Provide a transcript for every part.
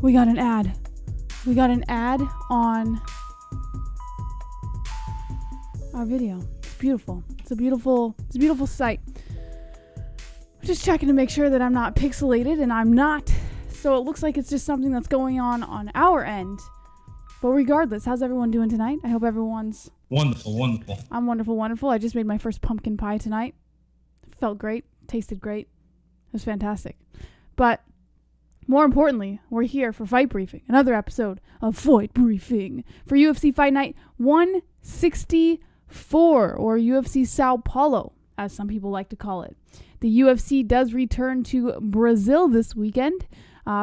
We got an ad. We got an ad on our video. It's beautiful. It's a beautiful site. I'm just checking to make sure that I'm not pixelated, and I'm not. So it looks like it's just something that's going on our end. But regardless, how's everyone doing tonight? I hope everyone's wonderful. I'm wonderful. I just made my first pumpkin pie tonight. Felt great. Tasted great. It was fantastic. But more importantly, we're here for Fight Briefing, another episode of Fight Briefing for UFC Fight Night 164, or UFC Sao Paulo, as some people like to call it. The UFC does return to Brazil this weekend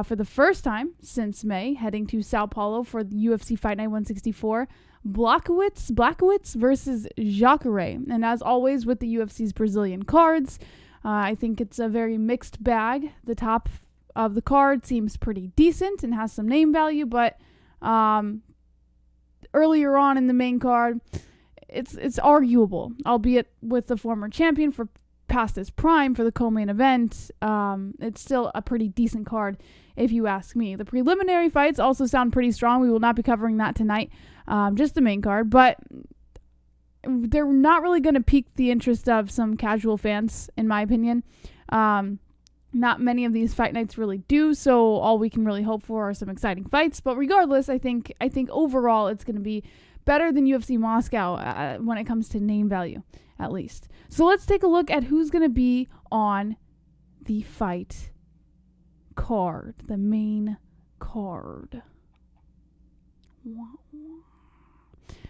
for the first time since May, heading to Sao Paulo for the UFC Fight Night 164. Blachowicz versus Jacare. And as always with the UFC's Brazilian cards, I think it's a very mixed bag. The top of the card seems pretty decent and has some name value, but earlier on in the main card, it's arguable, albeit with the former champion for past his prime for the co-main event. It's still a pretty decent card, if you ask me. The preliminary fights also sound pretty strong. We will not be covering that tonight, just the main card, but they're not really going to pique the interest of some casual fans, in my opinion. Not many of these fight nights really do, so all we can really hope for are some exciting fights. But regardless, I think overall it's going to be better than UFC Moscow when it comes to name value, at least. So let's take a look at who's going to be on the fight card, the main card.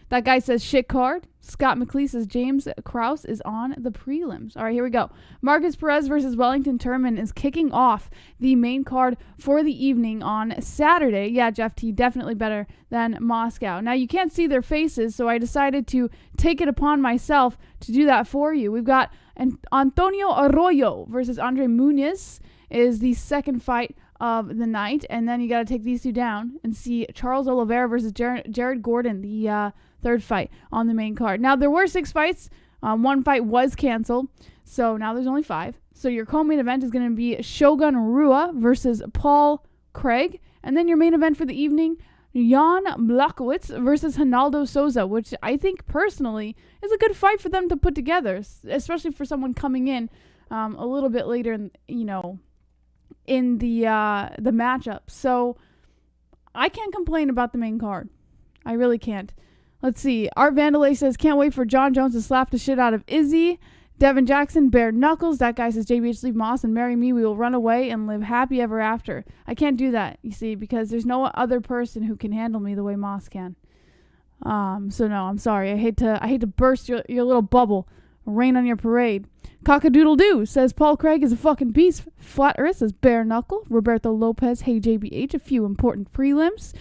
That guy says shit card. Scott McLeese says James Krause is on the prelims. All right, here we go. Markus Perez versus Wellington Turman is kicking off the main card for the evening on Saturday. Yeah, Jeff T, definitely better than Moscow. Now, you can't see their faces, so I decided to take it upon myself to do that for you. We've got Antonio Arroyo versus Andre Muniz is the second fight of the night. And then you got to take these two down and see Charles Oliveira versus Jared Gordon, the third fight on the main card. Now, there were 6 fights. One fight was canceled, so now there's only 5. So your co-main event is going to be Shogun Rua versus Paul Craig. And then your main event for the evening, Jan Blachowicz versus Ronaldo Souza, which I think personally is a good fight for them to put together, especially for someone coming in a little bit later, in the matchup. So I can't complain about the main card. I really can't. Let's see. Art Vandalay says, can't wait for John Jones to slap the shit out of Izzy. Devin Jackson, bare knuckles. That guy says, JBH, leave Moss and marry me. We will run away and live happy ever after. I can't do that, you see, because there's no other person who can handle me the way Moss can. So no, I'm sorry. I hate to burst your little bubble. Rain on your parade. Cockadoodle-doo says Paul Craig is a fucking beast. Flat Earth says bare knuckle. Roberto Lopez, hey JBH, a few important prelims.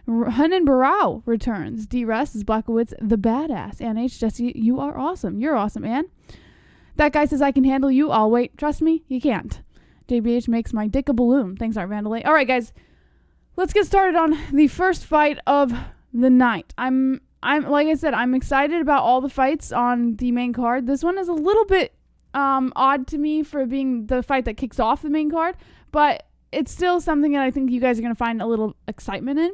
Hanan Barao returns. D-Rest is Blachowicz, the badass. Ann H, Jesse, you are awesome. You're awesome, Ann. That guy says I can handle you. I'll wait. Trust me, you can't. JBH makes my dick a balloon. Thanks, Art Vandalay. All right, guys, let's get started on the first fight of the night. I'm like I said, I'm excited about all the fights on the main card. This one is a little bit odd to me for being the fight that kicks off the main card, but it's still something that I think you guys are going to find a little excitement in.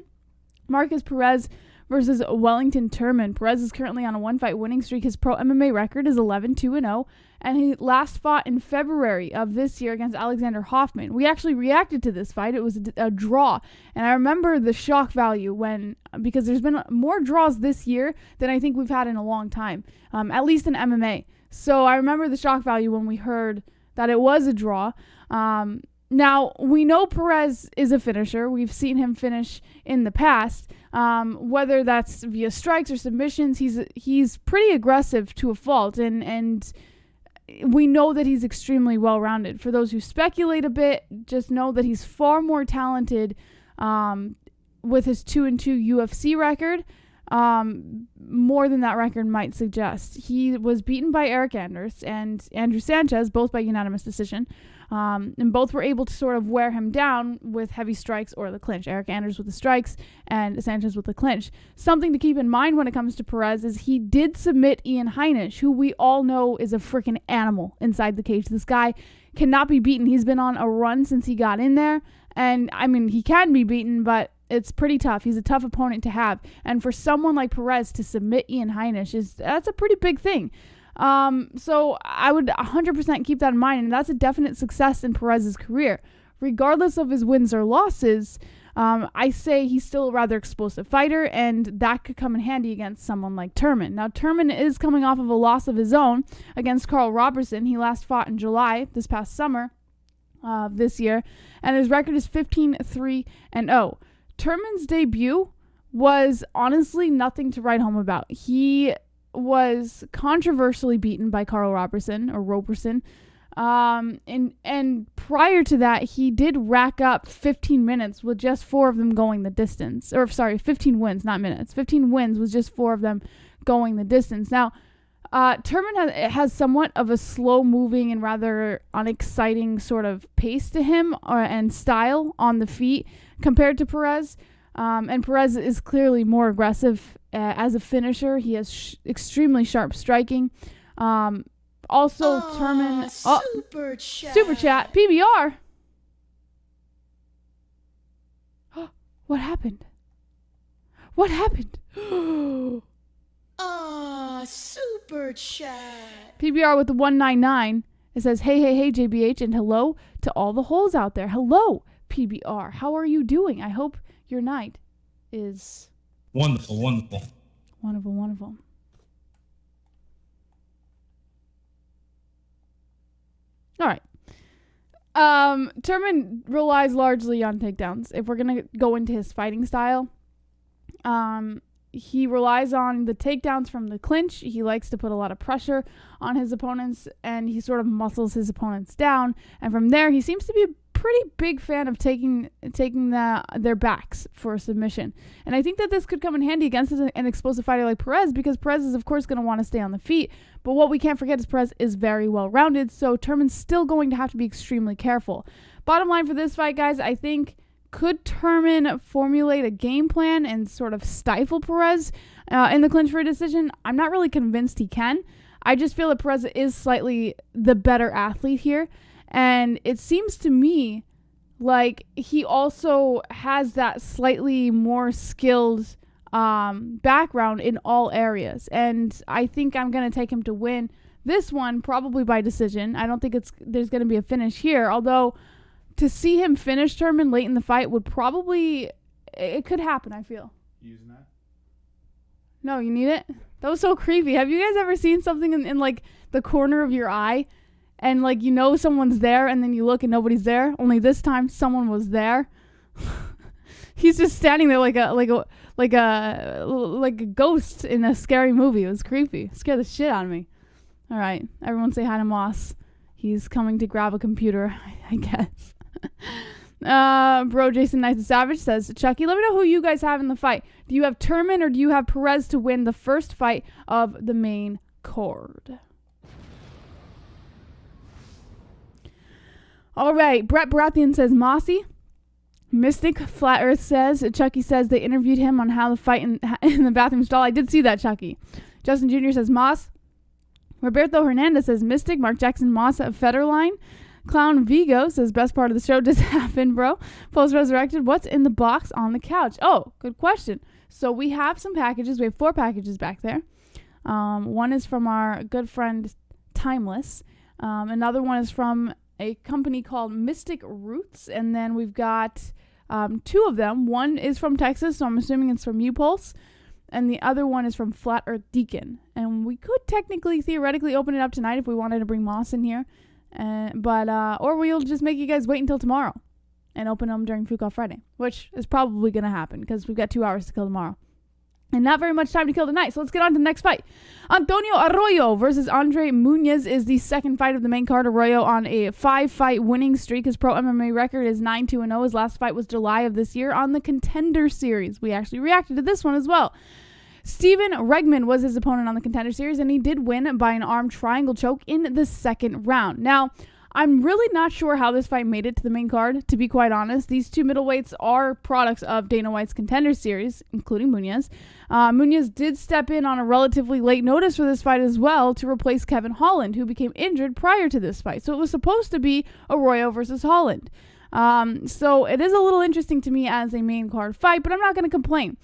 Markus Perez versus Wellington Turman. Perez is currently on a 1-fight winning streak. His pro MMA record is 11-2-0, and he last fought in February of this year against Alexander Hoffman. We actually reacted to this fight. It was a draw, and I remember the shock value because there's been more draws this year than I think we've had in a long time, at least in MMA. So I remember the shock value when we heard that it was a draw. Now, we know Perez is a finisher. We've seen him finish in the past. Whether that's via strikes or submissions, he's pretty aggressive to a fault, and we know that he's extremely well-rounded. For those who speculate a bit, just know that he's far more talented with his 2-2 UFC record, more than that record might suggest. He was beaten by Eric Anders and Andrew Sanchez, both by unanimous decision. And both were able to sort of wear him down with heavy strikes or the clinch. Eric Anders with the strikes and Sanchez with the clinch. Something to keep in mind when it comes to Perez is he did submit Ian Heinisch, who we all know is a freaking animal inside the cage. This guy cannot be beaten. He's been on a run since he got in there. And, I mean, he can be beaten, but it's pretty tough. He's a tough opponent to have. And for someone like Perez to submit Ian Heinisch, that's a pretty big thing. So I would 100% keep that in mind, and that's a definite success in Perez's career. Regardless of his wins or losses, I say he's still a rather explosive fighter, and that could come in handy against someone like Turman. Now, Turman is coming off of a loss of his own against Carl Robertson. He last fought in July, this past summer, this year, and his record is 15-3-0. Turman's debut was honestly nothing to write home about. He was controversially beaten by Carl Robertson. And prior to that, he did rack up 15 minutes with just 4 of them going the distance. 15 wins, not minutes. 15 wins with just 4 of them going the distance. Now, Turman has somewhat of a slow-moving and rather unexciting sort of pace to him and style on the feet compared to Perez. And Perez is clearly more aggressive as a finisher. He has extremely sharp striking. Also, Turman... Super chat. PBR. What happened? Super chat. PBR with the 199. It says, hey, JBH, and hello to all the holes out there. Hello, PBR. How are you doing? I hope your night is... Wonderful. Wonderful. All right. Turman relies largely on takedowns. If we're going to go into his fighting style, he relies on the takedowns from the clinch. He likes to put a lot of pressure on his opponents, and he sort of muscles his opponents down. And from there, he seems to be a pretty big fan of taking their backs for a submission. And I think that this could come in handy against an explosive fighter like Perez, because Perez is, of course, going to want to stay on the feet. But what we can't forget is Perez is very well-rounded, so Turman's still going to have to be extremely careful. Bottom line for this fight, guys, I think... Could Turman formulate a game plan and sort of stifle Perez in the clinch for a decision? I'm not really convinced he can. I just feel that Perez is slightly the better athlete here. And it seems to me like he also has that slightly more skilled background in all areas. And I think I'm going to take him to win this one, probably by decision. I don't think there's going to be a finish here, although... To see him finish Turman late in the fight would probably... It could happen, I feel. Using that? No, you need it? That was so creepy. Have you guys ever seen something in like, the corner of your eye? And, like, you know someone's there, and then you look and nobody's there? Only this time, someone was there. He's just standing there like a ghost in a scary movie. It was creepy. It scared the shit out of me. All right. Everyone say hi to Moss. He's coming to grab a computer, I guess. Bro Jason Knight the Savage says, Chucky, let me know who you guys have in the fight. Do you have Turman or do you have Perez to win the first fight of the main card? All right, Brett Baratheon says Mossy. Mystic Flat Earth says, Chucky says they interviewed him on how to fight in the bathroom stall. I did see that, Chucky. Justin Jr. says Moss. Roberto Hernandez says Mystic. Mark Jackson Moss at Federline. Clown Vigo says best part of the show just happened, bro. Post Resurrected. What's in the box on the couch? Oh, good question. So we have some packages. We have 4 packages back there. One is from our good friend Timeless. Another one is from a company called Mystic Roots. And then we've got 2 of them. One is from Texas, so I'm assuming it's from U-Pulse. And the other one is from Flat Earth Deacon. And we could theoretically open it up tonight if we wanted to bring Moss in here. Or we'll just make you guys wait until tomorrow and open them during Food Call Friday, which is probably going to happen because we've got 2 hours to kill tomorrow. And not very much time to kill tonight, so let's get on to the next fight. Antonio Arroyo versus Andre Munez is the second fight of the main card. Arroyo on a 5-fight winning streak. His pro MMA record is 9-2-0. His last fight was July of this year on the Contender Series. We actually reacted to this one as well. Steven Regman was his opponent on the Contender Series, and he did win by an arm triangle choke in the second round. Now, I'm really not sure how this fight made it to the main card, to be quite honest. These two middleweights are products of Dana White's Contender Series, including Munez. Munez did step in on a relatively late notice for this fight as well to replace Kevin Holland, who became injured prior to this fight. So it was supposed to be Arroyo versus Holland. So it is a little interesting to me as a main card fight, but I'm not going to complain.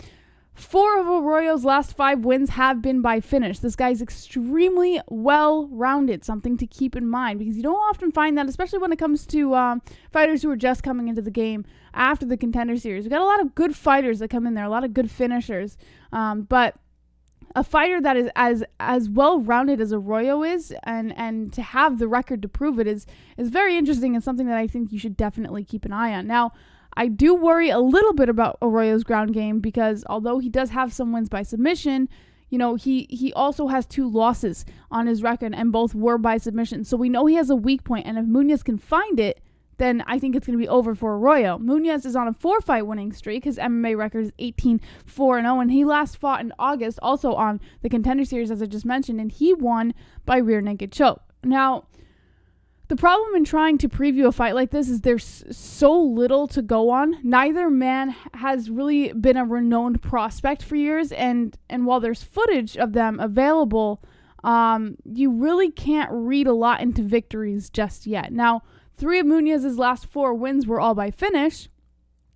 4 of Arroyo's last 5 wins have been by finish. This guy's extremely well-rounded, something to keep in mind, because you don't often find that, especially when it comes to fighters who are just coming into the game after the Contender Series. We've got a lot of good fighters that come in there, a lot of good finishers, but a fighter that is as well-rounded as Arroyo is, and to have the record to prove it is very interesting, and something that I think you should definitely keep an eye on. Now, I do worry a little bit about Arroyo's ground game, because although he does have some wins by submission, you know, he also has 2 losses on his record, and both were by submission. So we know he has a weak point, and if Munez can find it, then I think it's going to be over for Arroyo. Munez is on a 4-fight winning streak. His MMA record is 18-4-0, and he last fought in August, also on the Contender Series, as I just mentioned, and he won by rear naked choke. Now, the problem in trying to preview a fight like this is there's so little to go on. Neither man has really been a renowned prospect for years, and while there's footage of them available, you really can't read a lot into victories just yet. Now, 3 of Munez's last 4 wins were all by finish,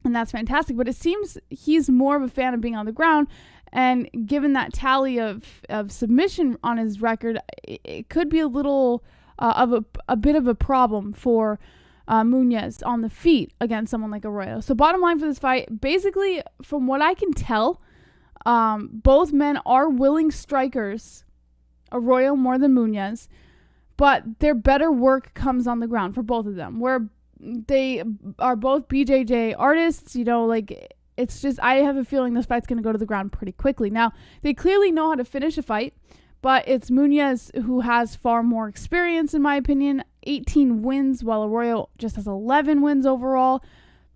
and that's fantastic, but it seems he's more of a fan of being on the ground, and given that tally of submission on his record, it could be a little of a bit of a problem for Munez on the feet against someone like Arroyo. So bottom line for this fight, basically, from what I can tell, both men are willing strikers, Arroyo more than Munez, but their better work comes on the ground for both of them, where they are both BJJ artists. You know, like, it's just, I have a feeling this fight's going to go to the ground pretty quickly. Now, they clearly know how to finish a fight, but it's Munez who has far more experience, in my opinion. 18 wins, while Arroyo just has 11 wins overall.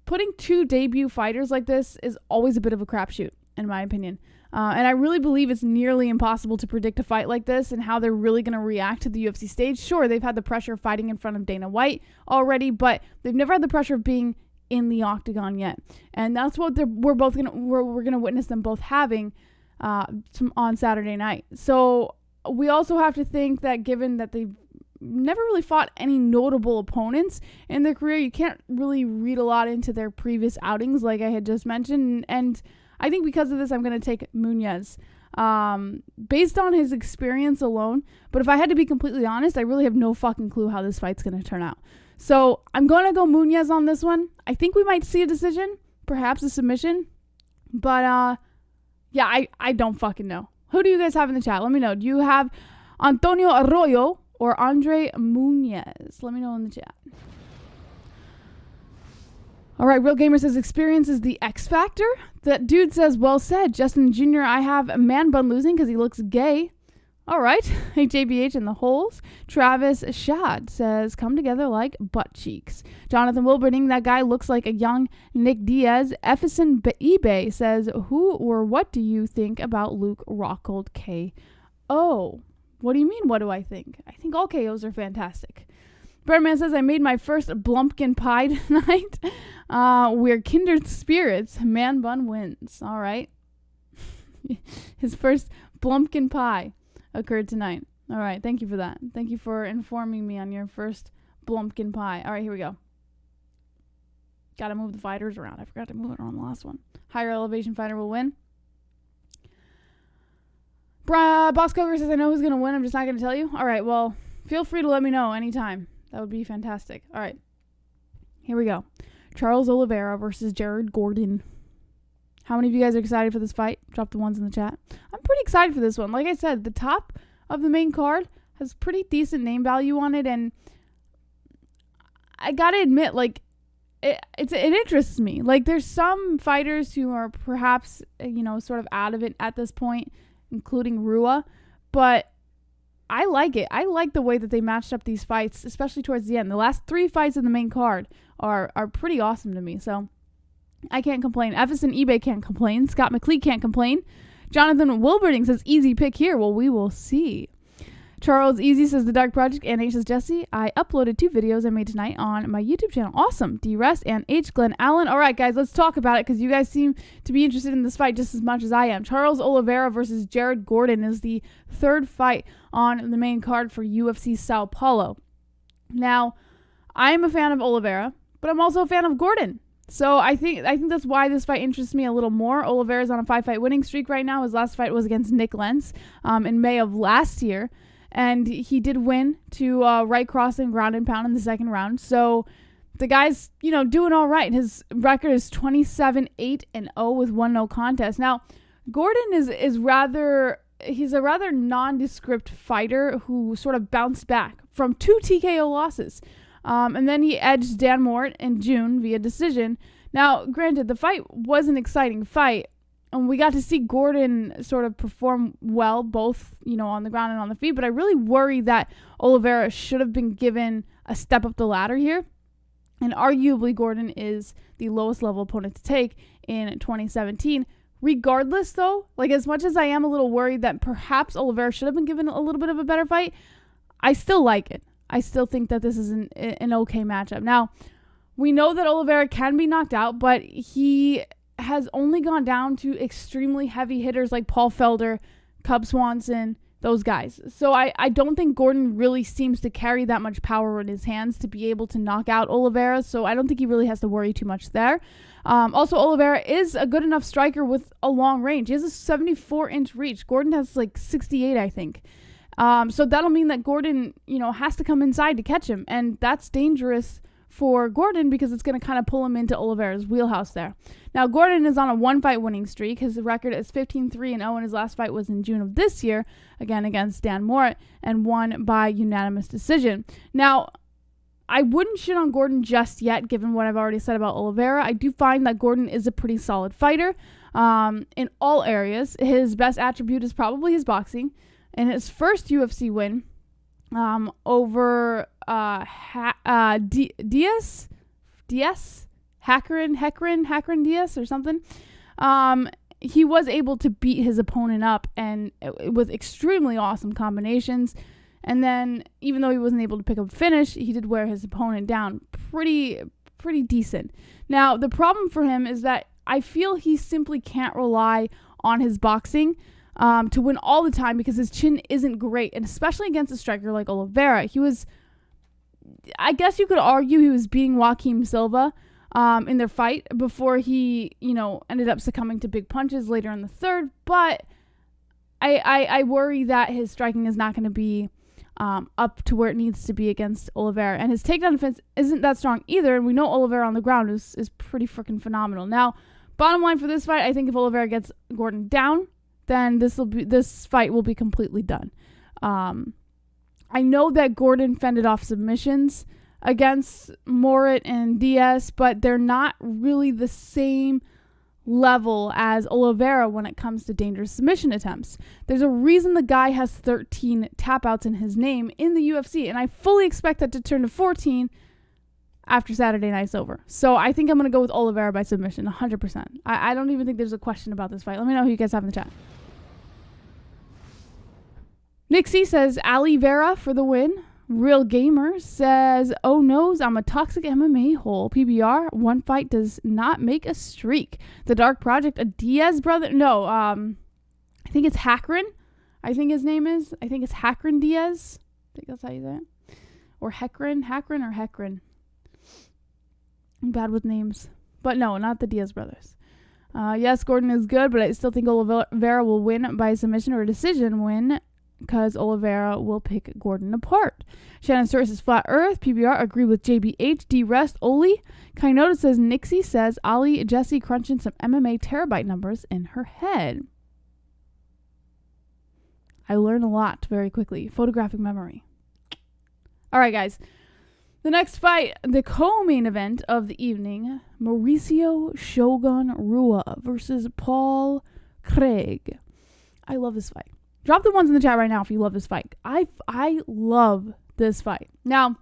Putting 2 debut fighters like this is always a bit of a crapshoot, in my opinion. And I really believe it's nearly impossible to predict a fight like this and how they're really going to react to the UFC stage. Sure, they've had the pressure of fighting in front of Dana White already, but they've never had the pressure of being in the octagon yet. And that's what we're gonna witness them both having on Saturday night. So we also have to think that, given that they've never really fought any notable opponents in their career, you can't really read a lot into their previous outings, like I had just mentioned. And I think because of this, I'm going to take Munez based on his experience alone. But if I had to be completely honest, I really have no fucking clue how this fight's going to turn out. So I'm going to go Munez on this one. I think we might see a decision, perhaps a submission. But yeah, I don't fucking know. Who do you guys have in the chat? Let me know. Do you have Antonio Arroyo or Andre Munez? Let me know in the chat. All right, Real Gamer says experience is the X factor. That dude says, well said. Justin Jr., I have a man bun losing because he looks gay. All right. HJBH in the holes. Travis Shad says, come together like butt cheeks. Jonathan Wilberding, that guy looks like a young Nick Diaz. Effison eBay says, who or what do you think about Luke Rockhold KO? What do you mean, what do I think? I think all KOs are fantastic. Birdman says, I made my first Blumpkin pie tonight. We're kindred spirits. Man bun wins. All right. His first Blumpkin pie occurred tonight. All right. Thank you for that. Thank you for informing me on your first Blumpkin pie. All right, here we go. Got to move the fighters around. I forgot to move it on the last one. Higher elevation fighter will win. Boss Coker says, I know who's going to win. I'm just not going to tell you. All right. Well, feel free to let me know anytime. That would be fantastic. All right. Here we go. Charles Oliveira versus Jared Gordon. How many of you guys are excited for this fight? Drop the ones in the chat. I'm pretty excited for this one. Like I said, the top of the main card has pretty decent name value on it, and I gotta admit, like, it interests me. Like, there's some fighters who are perhaps, sort of out of it at this point, including Rua, but I like it. I like the way that they matched up these fights, especially towards the end. The last 3 fights in the main card are pretty awesome to me, so I can't complain. Effison eBay can't complain. Scott McLeod can't complain. Jonathan Wilberding says, easy pick here. Well, we will see. Charles Easy says, The Dark Project and H says, Jesse, I uploaded 2 videos I made tonight on my YouTube channel. Awesome. D-Rest and H. Glenn Allen. All right, guys, let's talk about it because you guys seem to be interested in this fight just as much as I am. Charles Oliveira versus Jared Gordon is the 3rd fight on the main card for UFC Sao Paulo. Now, I am a fan of Oliveira, but I'm also a fan of Gordon. So I think that's why this fight interests me a little more. Oliveira's on a 5-fight winning streak right now. His last fight was against Nick Lentz in May of last year. And he did win to right cross and ground and pound in the 2nd round. So the guy's, doing all right. His record is 27-8-0 with 1 no contest. Now, Gordon he's a rather nondescript fighter who sort of bounced back from 2 TKO losses. And then he edged Dan Mort in June via decision. Now, granted, the fight was an exciting fight. And we got to see Gordon sort of perform well, both, on the ground and on the feet. But I really worry that Oliveira should have been given a step up the ladder here. And arguably, Gordon is the lowest level opponent to take in 2017. Regardless, though, as much as I am a little worried that perhaps Oliveira should have been given a little bit of a better fight, I still like it. I still think that this is an okay matchup. Now, we know that Oliveira can be knocked out, but he has only gone down to extremely heavy hitters like Paul Felder, Cub Swanson, those guys. So I don't think Gordon really seems to carry that much power in his hands to be able to knock out Oliveira. So I don't think he really has to worry too much there. Also, Oliveira is a good enough striker with a long range. He has a 74-inch reach. Gordon has 68, I think. So that'll mean that Gordon, has to come inside to catch him. And that's dangerous for Gordon because it's going to kind of pull him into Oliveira's wheelhouse there. Now, Gordon is on a 1-fight winning streak. His record is 15-3-0, and his last fight was in June of this year, again against Dan Mort, and won by unanimous decision. Now, I wouldn't shit on Gordon just yet, given what I've already said about Oliveira. I do find that Gordon is a pretty solid fighter in all areas. His best attribute is probably his boxing. In his first UFC win over Diaz, Hackerin Diaz or something, he was able to beat his opponent up and with extremely awesome combinations. And then even though he wasn't able to pick up a finish, he did wear his opponent down pretty decent. Now, the problem for him is that I feel he simply can't rely on his boxing to win all the time because his chin isn't great. And especially against a striker like Oliveira, I guess you could argue he was beating Joaquim Silva in their fight before he, ended up succumbing to big punches later in the 3rd. But I worry that his striking is not going to be up to where it needs to be against Oliveira. And his takedown defense isn't that strong either. And we know Oliveira on the ground is pretty freaking phenomenal. Now, bottom line for this fight, I think if Oliveira gets Gordon down, then this fight will be completely done. I know that Gordon fended off submissions against Morit and Diaz, but they're not really the same level as Oliveira when it comes to dangerous submission attempts. There's a reason the guy has 13 tap outs in his name in the UFC, and I fully expect that to turn to 14 after Saturday night's over. So I think I'm going to go with Oliveira by submission, 100%. I don't even think there's a question about this fight. Let me know who you guys have in the chat. Nick C says, Ali Vera for the win. Real Gamer says, oh noes, I'm a toxic MMA-Hole. PBR, 1 fight does not make a streak. The Dark Project, a Diaz brother. No, I think it's Hackerin. I think his name is. I think it's Hackerin Diaz. I think that's how you say it. Or Hackerin or Hecrin. I'm bad with names. But no, not the Diaz brothers. Yes, Gordon is good, but I still think Oliveira will win by submission or a decision win, because Oliveira will pick Gordon apart. Shannon Stewart says Flat Earth. PBR agree with JBH. D-Rest Oli. Kainota says Nixie says Ali Jessie crunching some MMA terabyte numbers in her head. I learn a lot very quickly. Photographic memory. All right, guys. The next fight, the co-main event of the evening, Mauricio Shogun Rua versus Paul Craig. I love this fight. Drop the ones in the chat right now if you love this fight. I love this fight. Now,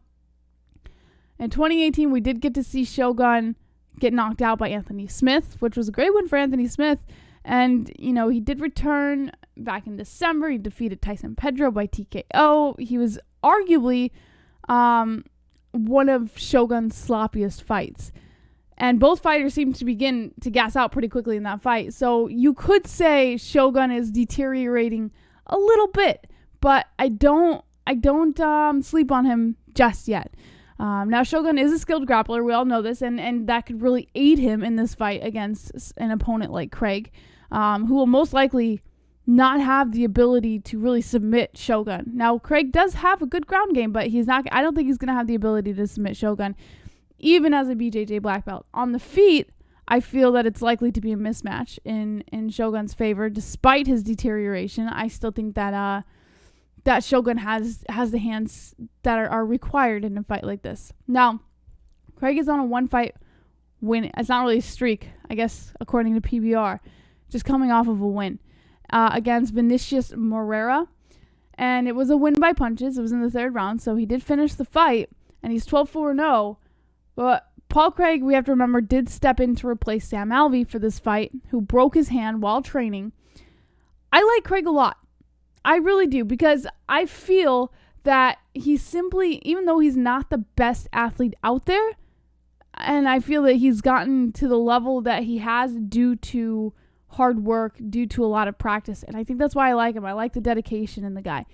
in 2018, we did get to see Shogun get knocked out by Anthony Smith, which was a great win for Anthony Smith. And, he did return back in December. He defeated Tyson Pedro by TKO. He was arguably one of Shogun's sloppiest fights. And both fighters seem to begin to gas out pretty quickly in that fight. So you could say Shogun is deteriorating a little bit, but I don't sleep on him just yet. Now, Shogun is a skilled grappler. We all know this, and that could really aid him in this fight against an opponent like Craig, who will most likely not have the ability to really submit Shogun. Now, Craig does have a good ground game, but I don't think he's going to have the ability to submit Shogun, even as a BJJ black belt. On the feet, I feel that it's likely to be a mismatch in Shogun's favor. Despite his deterioration, I still think that that Shogun has the hands that are required in a fight like this. Now, Craig is on a one-fight win. It's not really a streak, I guess, according to PBR. Just coming off of a win against Vinicius Moreira. And it was a win by punches. It was in the third round, so he did finish the fight, and he's 12-4-0. But Paul Craig, we have to remember, did step in to replace Sam Alvey for this fight, who broke his hand while training. I like Craig a lot. I really do, because I feel that he's simply, even though he's not the best athlete out there, and I feel that he's gotten to the level that he has due to hard work, due to a lot of practice, and I think that's why I like him. I like the dedication in the guy.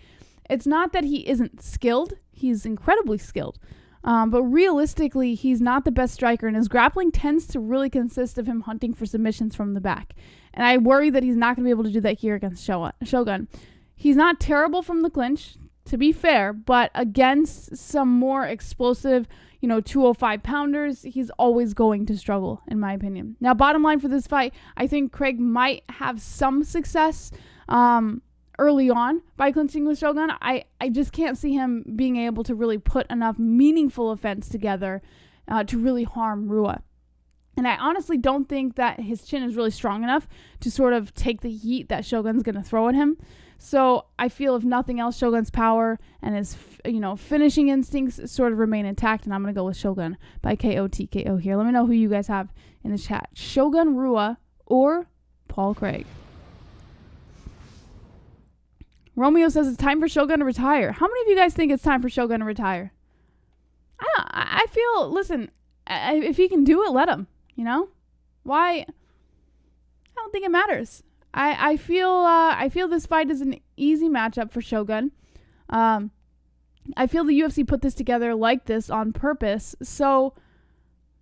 It's not that he isn't skilled. He's incredibly skilled. But realistically, he's not the best striker, and his grappling tends to really consist of him hunting for submissions from the back. And I worry that he's not going to be able to do that here against Shogun. He's not terrible from the clinch, to be fair, but against some more explosive, 205 pounders, he's always going to struggle, in my opinion. Now, bottom line for this fight, I think Craig might have some success early on by clinching with Shogun. I just can't see him being able to really put enough meaningful offense together to really harm Rua. And I honestly don't think that his chin is really strong enough to sort of take the heat that Shogun's going to throw at him. So I feel, if nothing else, Shogun's power and his, finishing instincts sort of remain intact. And I'm going to go with Shogun by KO TKO here. Let me know who you guys have in the chat. Shogun Rua or Paul Craig. Romeo says it's time for Shogun to retire. How many of you guys think it's time for Shogun to retire? I feel, listen, if he can do it, let him, Why? I don't think it matters. I feel this fight is an easy matchup for Shogun. I feel the UFC put this together like this on purpose. So,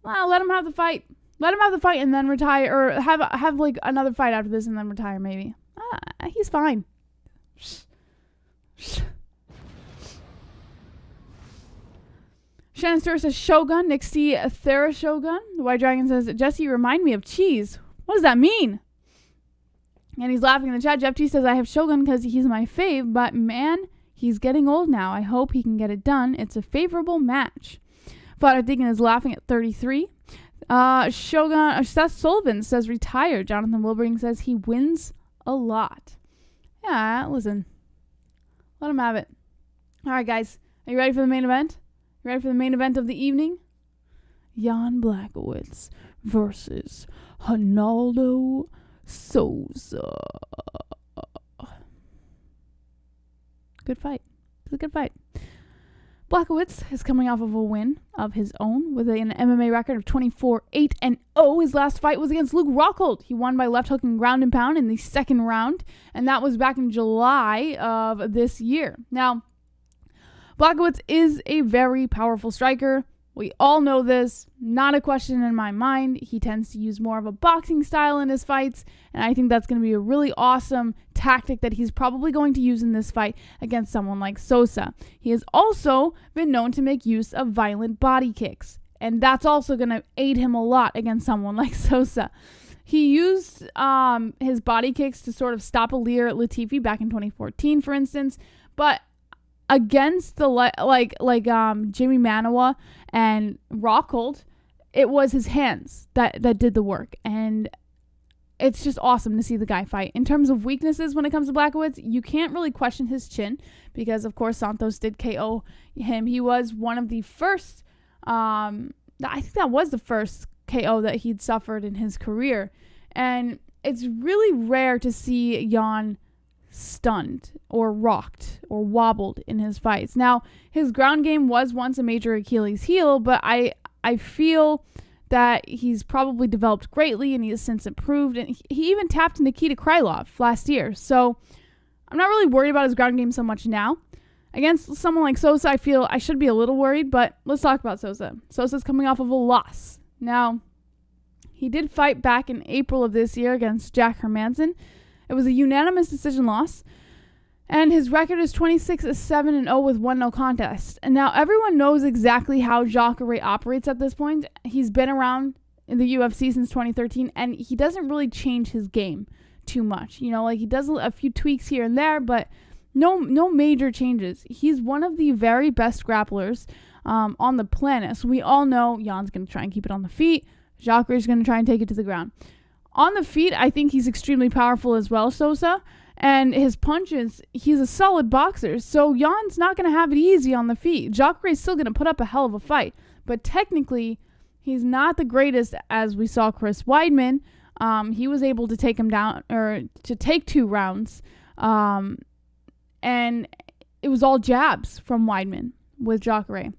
let him have the fight. Let him have the fight and then retire, or have like another fight after this and then retire maybe. He's fine. Shannon Stewart says Shogun. Nick C. Theragun. The White Dragon says, Jesse, remind me of cheese. What does that mean? And he's laughing in the chat. Jeff T says, I have Shogun because he's my fave, but man, he's getting old now. I hope he can get it done. It's a favorable match. Father Deacon is laughing at 33. Seth Sullivan says retired. Jonathan Wilbering says he wins a lot. Yeah, listen. Let him have it. All right, guys. Are you ready for the main event? You ready for the main event of the evening? Jan Blachowicz versus Ronaldo Souza. Good fight. It's a good fight. Blachowicz is coming off of a win of his own with an MMA record of 24-8-0. His last fight was against Luke Rockhold. He won by left hook and ground and pound in the second round, and that was back in July of this year. Now, Blachowicz is a very powerful striker. We all know this. Not a question in my mind. He tends to use more of a boxing style in his fights, and I think that's going to be a really awesome tactic that he's probably going to use in this fight against someone like Souza. He has also been known to make use of violent body kicks, and that's also going to aid him a lot against someone like Souza. He used his body kicks to sort of stop Ilir Latifi back in 2014, for instance, but against the Jimmy Manawa and Rockhold, it was his hands that did the work, and it's just awesome to see the guy fight. In terms of weaknesses when it comes to Blachowicz, you can't really question his chin because, of course, Santos did KO him. He was one of the first, I think that was the first KO that he'd suffered in his career, and it's really rare to see Jan stunned or rocked or wobbled in his fights. Now, his ground game was once a major Achilles heel, but I feel that he's probably developed greatly and he has since improved. And he even tapped Nikita Krylov last year. So I'm not really worried about his ground game so much now. Against someone like Souza, I feel I should be a little worried, but let's talk about Souza. Souza's coming off of a loss. Now, he did fight back in April of this year against Jacare. It was a unanimous decision loss. And his record is 26-7-0 with 1 no contest. And now everyone knows exactly how Jacare operates at this point. He's been around in the UFC since 2013, and he doesn't really change his game too much. You know, like he does a few tweaks here and there, but no major changes. He's one of the very best grapplers on the planet. So we all know Jan's going to try and keep it on the feet. Jacare is going to try and take it to the ground. On the feet, I think he's extremely powerful as well, Souza. And his punches, he's a solid boxer. So Jan's not going to have it easy on the feet. Jacare is still going to put up a hell of a fight. But technically, he's not the greatest, as we saw Chris Weidman. He was able to take him down, or to take 2 rounds. And it was all jabs from Weidman with Jacare.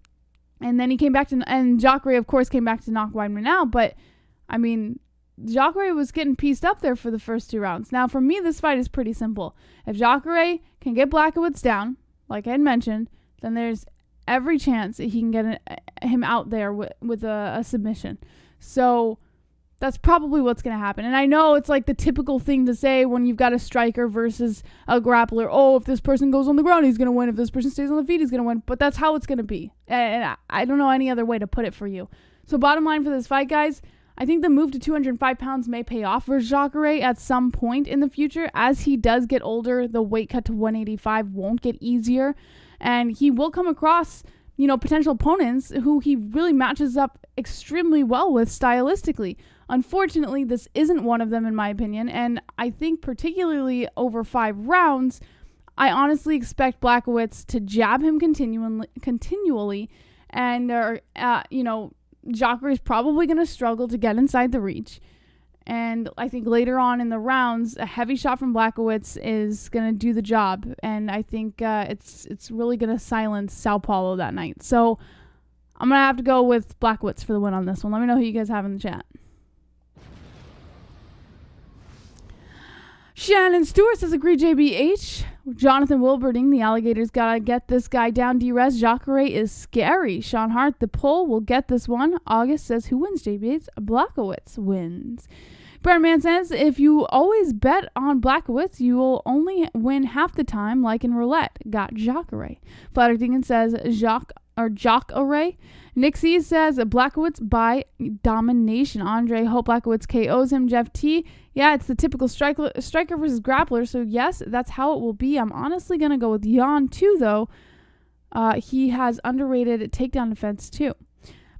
And then he came back to, and Jacare, of course, came back to knock Weidman out. But, I mean, Jacare was getting pieced up there for the first 2 rounds. Now, for me, this fight is pretty simple. If Jacare can get Blachowicz down, like I had mentioned, then there's every chance that he can get him out there with a submission. So that's probably what's going to happen. And I know it's like the typical thing to say when you've got a striker versus a grappler. Oh, if this person goes on the ground, he's going to win. If this person stays on the feet, he's going to win. But that's how it's going to be. And I don't know any other way to put it for you. So bottom line for this fight, guys, I think the move to 205 pounds may pay off for Jacare at some point in the future. As he does get older, the weight cut to 185 won't get easier. And he will come across, you know, potential opponents who he really matches up extremely well with stylistically. Unfortunately, this isn't one of them, in my opinion. And I think particularly over 5 rounds, I honestly expect Blachowicz to jab him continually. And, you know, Jacare is probably going to struggle to get inside the reach. And I think later on in the rounds, a heavy shot from Blachowicz is going to do the job. And I think it's really going to silence Sao Paulo that night. So I'm going to have to go with Blachowicz for the win on this one. Let me know who you guys have in the chat. Shannon Stewart says, agree JBH. Jonathan Wilberding, the alligators got to get this guy down. D-Res, Jacare is scary. Sean Hart, the poll will get this one. August says, who wins JBH? Blachowicz wins. Birdman says, if you always bet on Blachowicz, you will only win half the time, like in roulette. Got Jacare. Flattertingen says, Jacare. Nixie says, Blachowicz by domination. Andre, hope Blachowicz KOs him. Jeff T, yeah, it's the typical striker versus grappler, so yes, that's how it will be. I'm honestly going to go with Jan too, though. He has underrated takedown defense too.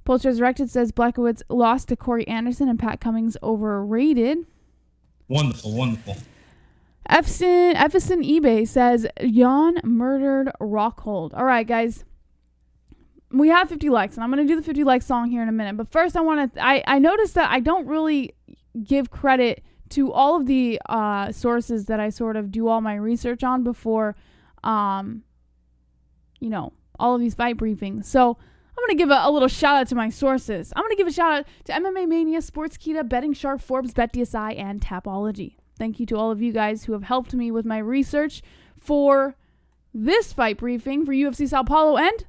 Post Resurrected says Blachowicz lost to Corey Anderson and Pat Cummings overrated. Wonderful. Efson eBay says Jan murdered Rockhold. All right, guys. We have 50 likes, and I'm going to do the 50 like song here in a minute. But first, I noticed that I don't really give credit to all of the sources that I sort of do all my research on before, you know, all of these fight briefings. So I'm going to give a little shout out to my sources. I'm going to give a shout out to MMA Mania, Sportskeeda, Betting Shark, Forbes, BetDSI, and Tapology. Thank you to all of you guys who have helped me with my research for this fight briefing for UFC Sao Paulo and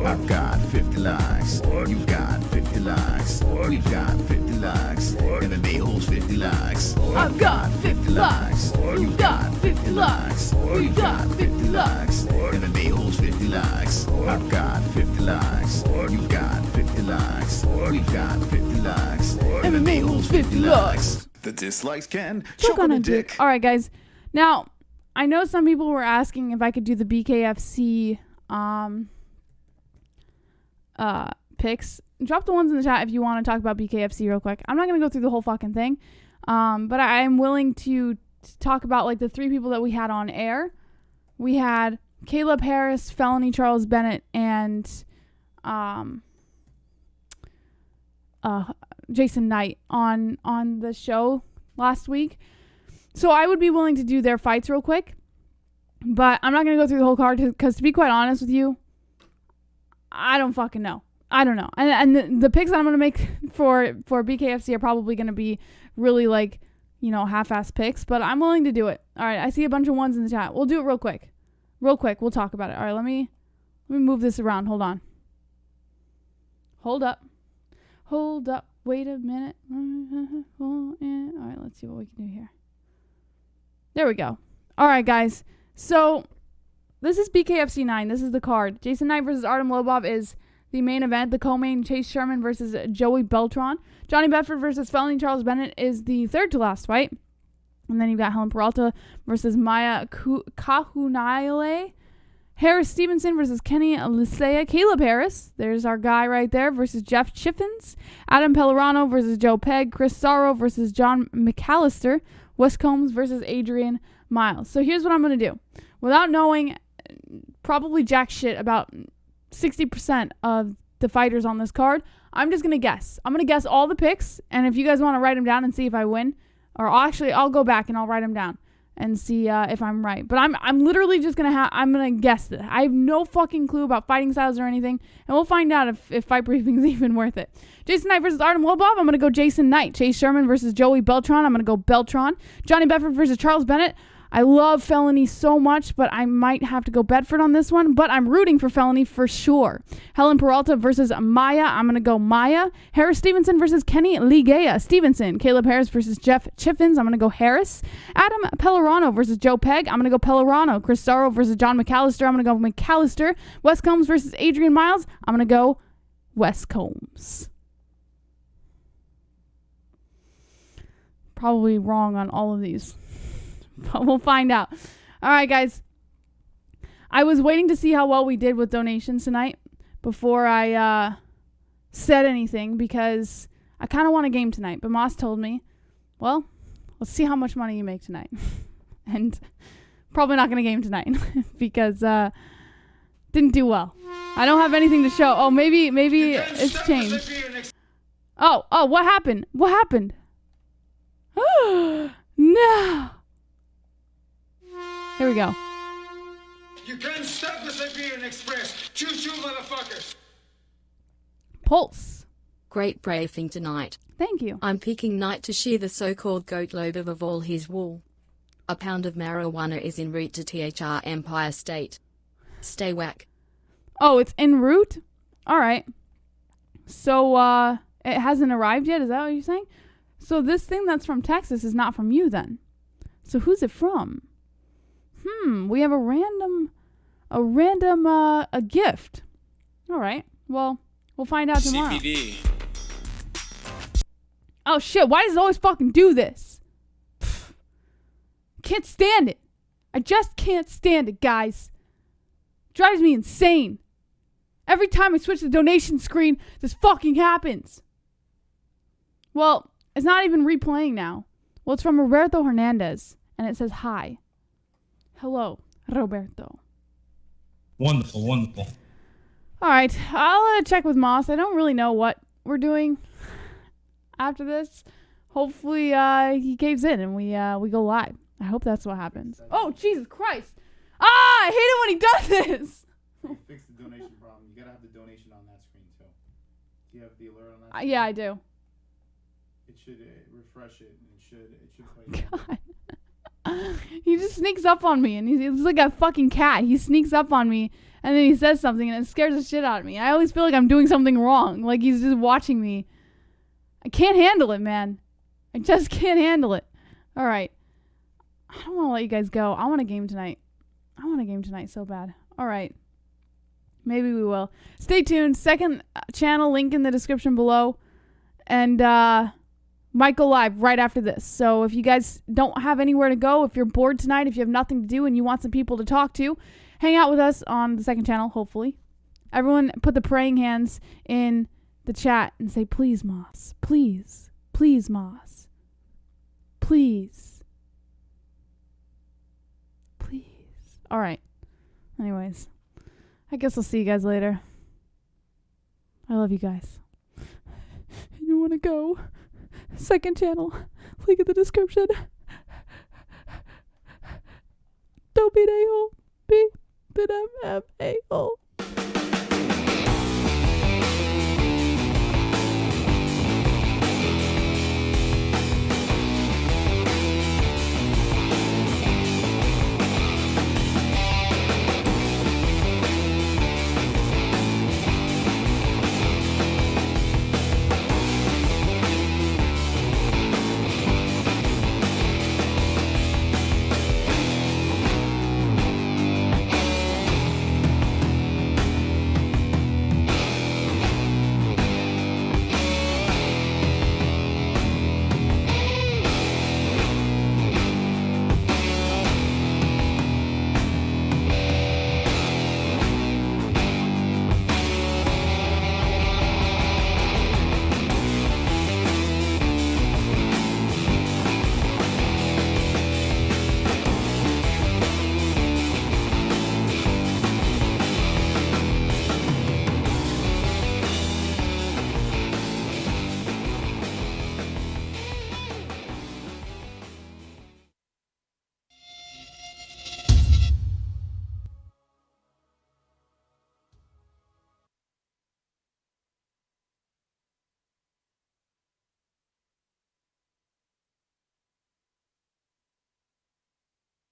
I've got 50 likes. You got 50 likes. We've got 50 likes. MMA-Holes 50 likes. I've got 50 likes. You got 50 likes. We've got 50 likes. MMA-Holes 50 likes. I've got 50 likes. You got 50 likes. We've got 50 likes. MMA-Holes 50 likes. The dislikes can choke on a dick. All right, guys. Now, I know some people were asking if I could do the BKFC picks. Drop the ones in the chat if you want to talk about BKFC real quick. I'm not going to go through the whole fucking thing. But I am willing to talk about like the 3 people that we had on air. We had Caleb Harris, Felony Charles Bennett, and Jason Knight on the show last week. So I would be willing to do their fights real quick. But I'm not going to go through the whole card because to be quite honest with you, I don't fucking know. I don't know. And the picks that I'm going to make for BKFC are probably going to be really like, you know, half-ass picks. But I'm willing to do it. All right. I see a bunch of ones in the chat. We'll do it real quick. Real quick. We'll talk about it. All right. Let me move this around. Hold on. Hold up. Wait a minute. All right. Let's see what we can do here. There we go. All right, guys. So this is BKFC 9. This is the card. Jason Knight versus Artem Lobov is the main event. The co-main, Chase Sherman versus Joey Beltran. Johnny Bedford versus Felony Charles Bennett is the third to last fight. And then you've got Helen Peralta versus Maya Kahunaile. Harris Stevenson versus Kenny Lisea. Caleb Harris, there's our guy right there, versus Jeff Chiffins. Adam Pellerano versus Joe Pegg. Chris Sorrow versus John McAllister. Wes Combs versus Adrian Miles. So here's what I'm going to do. Without knowing probably jack shit about 60% of the fighters on this card, I'm just going to guess. I'm going to guess all the picks, and if you guys want to write them down and see if I win, or actually I'll go back and I'll write them down and see if I'm right. But I'm literally just going to I'm going to guess this. I have no fucking clue about fighting styles or anything, and we'll find out if Fight Briefing is even worth it. Jason Knight versus Artem Lobov, I'm going to go Jason Knight. Chase Sherman versus Joey Beltran, I'm going to go Beltran. Johnny Bedford versus Charles Bennett. I love Felony so much, but I might have to go Bedford on this one. But I'm rooting for Felony for sure. Helen Peralta versus Maya. I'm going to go Maya. Harris Stevenson versus Kenny Ligea. Stevenson. Caleb Harris versus Jeff Chiffins. I'm going to go Harris. Adam Pellerano versus Joe Pegg. I'm going to go Pellerano. Chris Sorrow versus John McAllister. I'm going to go McAllister. Wes Combs versus Adrian Miles. I'm going to go Wes Combs. Probably wrong on all of these. But we'll find out. All right, guys. I was waiting to see how well we did with donations tonight before I said anything because I kind of want a game tonight. But Moss told me, well, let's see how much money you make tonight. And probably not going to game tonight because didn't do well. I don't have anything to show. Oh, maybe it's changed. Oh, what happened? What happened? No. Here we go. You can't stop the Siberian Express. Choo-choo, motherfuckers. Pulse. Great briefing tonight. Thank you. I'm picking Knight to shear the so-called goat lobe of all his wool. A pound of marijuana is en route to THR Empire State. Stay whack. Oh, it's en route? All right. So, it hasn't arrived yet? Is that what you're saying? So this thing that's from Texas is not from you then. So who's it from? We have a random gift. All right. Well, we'll find out tomorrow. CPD. Oh shit, why does it always fucking do this? Can't stand it. I just can't stand it, guys. Drives me insane. Every time I switch the donation screen, this fucking happens. Well, it's not even replaying now. Well, it's from Roberto Hernandez, and it says hi. Hello, Roberto. Wonderful, wonderful. All right, I'll check with Moss. I don't really know what we're doing after this. Hopefully, he caves in and we go live. I hope that's what happens. Oh, Jesus Christ! I hate it when he does this. Fix the donation problem. You gotta have the donation on that screen too. Do you have the alert on that screen? Yeah, I do. It should refresh it, and it should play. God. He just sneaks up on me, and he's like a fucking cat. He sneaks up on me, and then he says something, and it scares the shit out of me. I always feel like I'm doing something wrong, like he's just watching me. I can't handle it, man. I just can't handle it. All right. I don't want to let you guys go. I want a game tonight. I want a game tonight so bad. All right. Maybe we will. Stay tuned. Second channel, link in the description below. And might go live right after this. So if you guys don't have anywhere to go, if you're bored tonight, if you have nothing to do and you want some people to talk to, hang out with us on the second channel, hopefully. Everyone put the praying hands in the chat and say, please, Moss. Please. Please, Moss. Please. Please. All right. Anyways, I guess I'll see you guys later. I love you guys. I don't you want to go. Second channel. Link in the description. Don't be an a-hole. Be an MMA-hole.